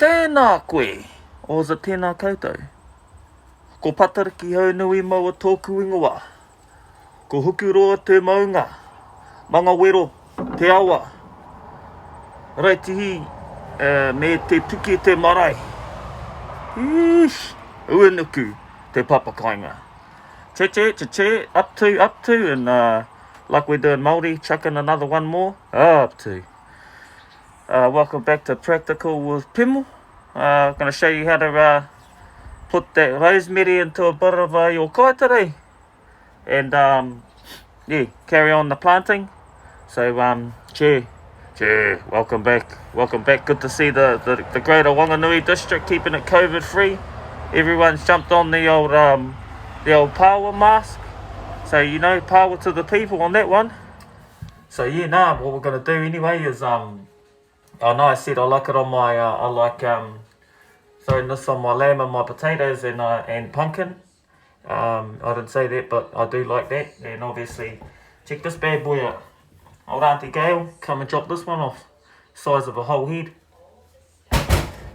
Tēnā koe, oza tēnā koutou. Ko patariki hau nui maua tōku ingoa. Ko hukuroa te maunga, manga wero, te awa. Raitihi, me te tuki te marae. Uenuku, te papakainga. Che, up to, and like we're doing Māori, chuck in another one more, up to. Welcome back to Practical with Pimu. I'm going to show you how to put that rosemary into a bit of your kaitare. And yeah, carry on the planting. So che, welcome back. Good to see the greater Wanganui district keeping it COVID free. Everyone's jumped on the old power mask. So you know, power to the people on that one. So yeah, what we're gonna do anyway is I know I said I like it on my I like throwing this on my lamb and my potatoes and pumpkin. I didn't say that, but I do like that. And obviously, check this bad boy out. Old Auntie Gail, come and chop this one off. Size of a whole head.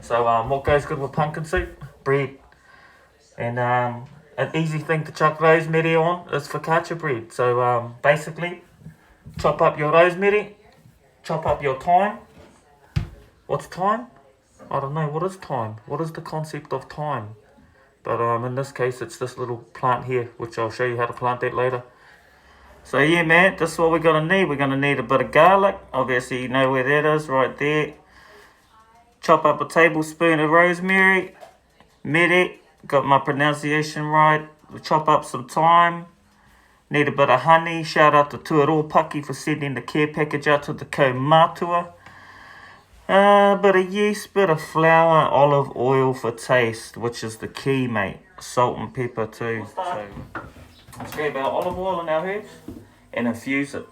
So what goes good with pumpkin soup? Bread. And an easy thing to chuck rosemary on is focaccia bread. So basically, chop up your rosemary, chop up your thyme. What's thyme? I don't know, what is thyme? What is the concept of thyme? But in this case, it's this little plant here, which I'll show you how to plant that later. So yeah, man, this is what we're going to need. We're going to need a bit of garlic. Obviously, you know where that is, right there. Chop up a tablespoon of rosemary. Mere, got my pronunciation right. We'll chop up some thyme. Need a bit of honey. Shout out to Tuaropaki for sending the care package out to the Kaumatua. Bit of yeast, bit of flour, olive oil for taste, which is the key, mate. Salt and pepper too. So let's grab our olive oil and our herbs and infuse it.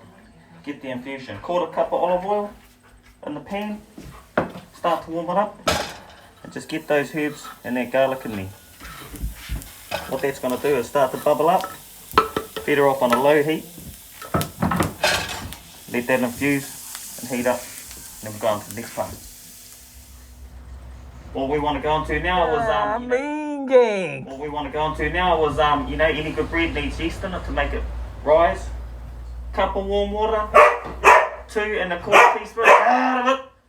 Get the infusion. 1/4 cup of olive oil in the pan. Start to warm it up. And just get those herbs and that garlic in there. What that's going to do is start to bubble up. Feed her off on a low heat. Let that infuse and heat up. And then we'll go on to the next part. What we want to go on to now was what we want to go on to now was you know, any good bread needs yeast in it to make it rise. Cup of warm water, 2 1/4 teaspoons.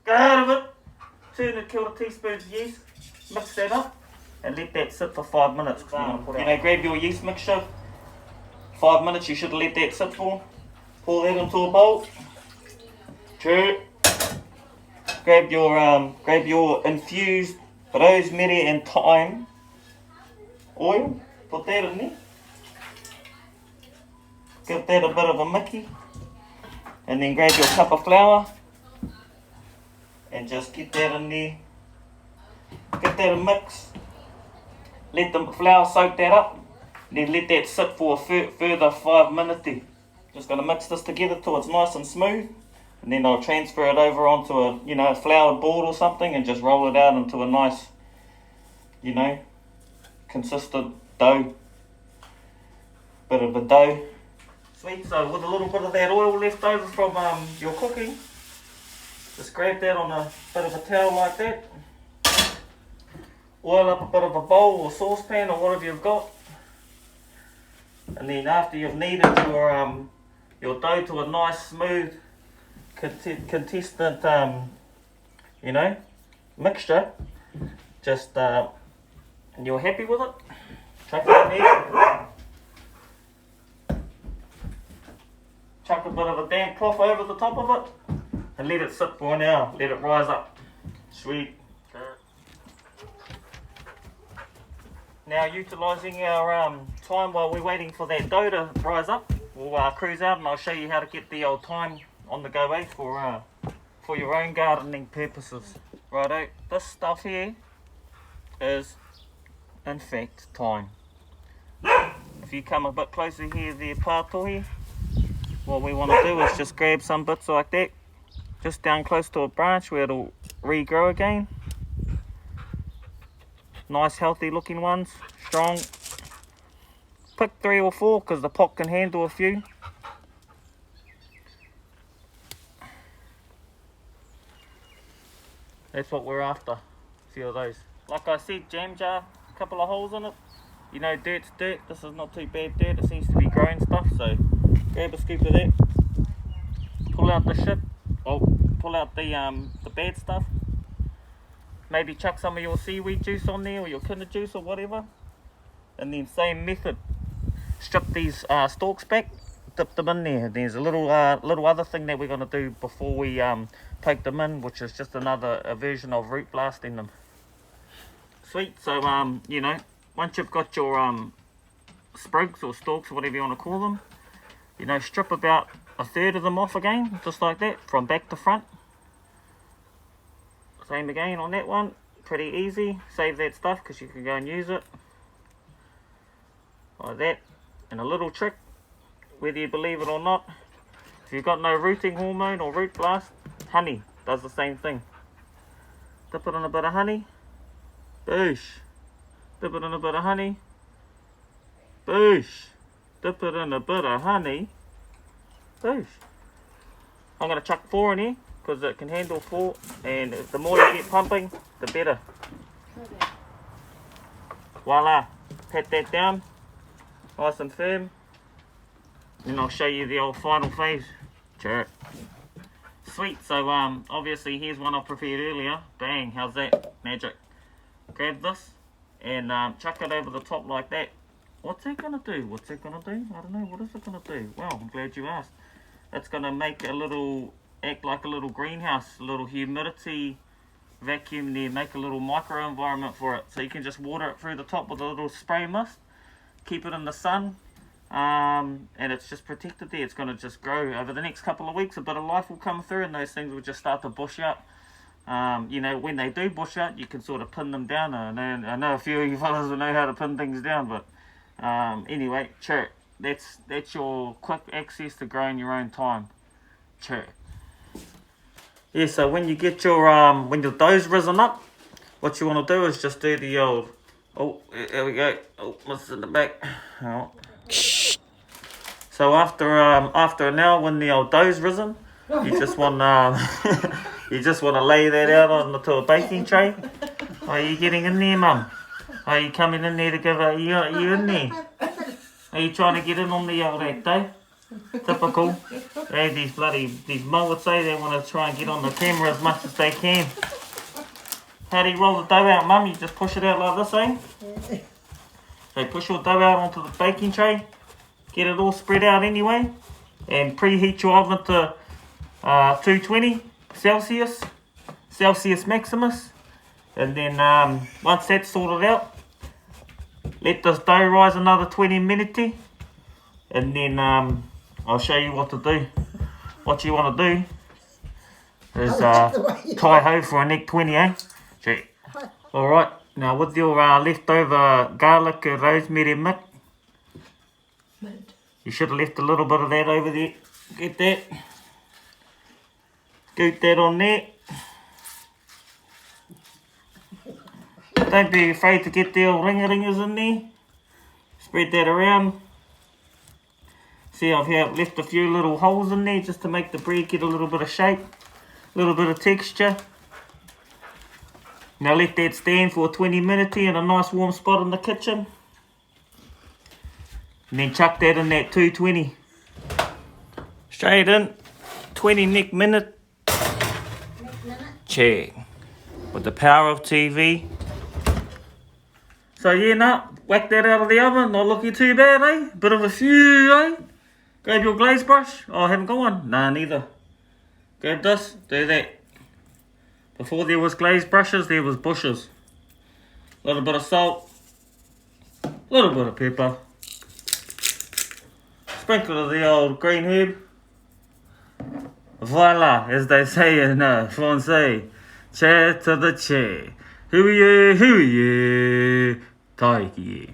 Go out of it. 2 1/4 teaspoons of yeast. Mix that up and let that sit for 5 minutes. You know, grab your yeast mixture. 5 minutes you should let that sit for. Pour that into a bowl. Grab your infused rosemary and thyme oil. Put that in there. Give that a bit of a mickey. And then grab your cup of flour. And just get that in there. Get that a mix. Let the flour soak that up. Then let that sit for a further 5 minutes. Just going to mix this together till it's nice and smooth. And then I'll transfer it over onto a floured board or something and just roll it out into a nice, consistent dough. Bit of a dough. Sweet. So with a little bit of that oil left over from your cooking, just grab that on a bit of a towel like that. Oil up a bit of a bowl or saucepan or whatever you've got. And then after you've kneaded your dough to a nice smooth contestant mixture, just you're happy with it, chuck it in there, chuck a bit of a damp cloth over the top of it and let it sit for an hour, let it rise up. Sweet. Now utilising our time while we're waiting for that dough to rise up, we'll cruise out and I'll show you how to get the old thyme on the go, for your own gardening purposes. Righto, this stuff here is in fact thyme. If you come a bit closer here, the pātohi, what we want to do is just grab some bits like that, just down close to a branch where it'll regrow again. Nice healthy looking ones, strong. Pick 3 or 4 because the pot can handle a few. That's what we're after. few of those. Like I said, jam jar, a couple of holes in it. You know, dirt's dirt. This is not too bad dirt. It seems to be growing stuff. So grab a scoop of that. Pull out the shit. Oh, pull out the bad stuff. Maybe chuck some of your seaweed juice on there, or your kinder juice, or whatever. And then same method. Strip these stalks back. Dip them in there. There's a little other thing that we're going to do before we poke them in, which is just another version of root blasting them. Sweet. So you know, once you've got your sprigs or stalks, or whatever you want to call them, you know, strip about a third of them off again, just like that, from back to front. Same again on that one. Pretty easy. Save that stuff because you can go and use it like that. And a little trick, whether you believe it or not, if you've got no rooting hormone or root blast, honey does the same thing. Dip it in a bit of honey, boosh. Dip it in a bit of honey, boosh. Dip it in a bit of honey, boosh. I'm going to chuck 4 in here because it can handle 4, and the more you get pumping, the better. Voila, pat that down, nice and firm. Then I'll show you the old final phase. Sure. Sweet. So obviously here's one I prepared earlier. Bang, how's that? Magic. Grab this and chuck it over the top like that. What's it gonna do? What's it gonna do? I don't know. What is it gonna do? Well, I'm glad you asked. It's gonna make act like a little greenhouse, a little humidity vacuum there, make a little micro environment for it. So you can just water it through the top with a little spray mist, keep it in the sun, and it's just protected there. It's going to just grow over the next couple of weeks. A bit of life will come through and those things will just start to bush out. You know, when they do bush out, you can sort of pin them down. I know a few of you fellas will know how to pin things down, but anyway, sure, that's your quick access to growing your own thyme. Sure. Yeah, so when you get your when your dough's risen up, what you want to do is just do the old, oh, there we go, oh, what's in the back, oh. So after an hour when the old dough's risen, you just want to lay that out onto a baking tray. Are you getting in there, Mum? Are you coming in there to give a, you in there? Are you trying to get in on the old act, eh? Typical. Hey, these mullets say they want to try and get on the camera as much as they can. How do you roll the dough out, Mum? You just push it out like this, eh? So push your dough out onto the baking tray. Get it all spread out anyway. And preheat your oven to 220 Celsius. Celsius maximus. And then once that's sorted out, let this dough rise another 20 minutes. And then I'll show you what to do. What you want to do is tie ho for a neck 20, eh? Check. Alright, now with your leftover garlic and rosemary mint, you should have left a little bit of that over there. Get that. Scoop that on there. Don't be afraid to get the old ringers in there. Spread that around. See, I've left a few little holes in there just to make the bread get a little bit of shape, a little bit of texture. Now let that stand for 20 minutes in a nice warm spot in the kitchen. And then chuck that in that 220. Straight in, 20 neck minute. Check. With the power of TV. So yeah, nah, whack that out of the oven, not looking too bad, eh? Bit of a few, eh? Grab your glaze brush. Oh, I haven't got one. Nah, neither. Grab this, do that. Before there was glaze brushes, there was bushes. A little bit of salt. A little bit of pepper. Sprinkle of the old green herb. Voila, as they say in Francais. Chair to the chair. Hooey-yay, hooey-yay. Taiki.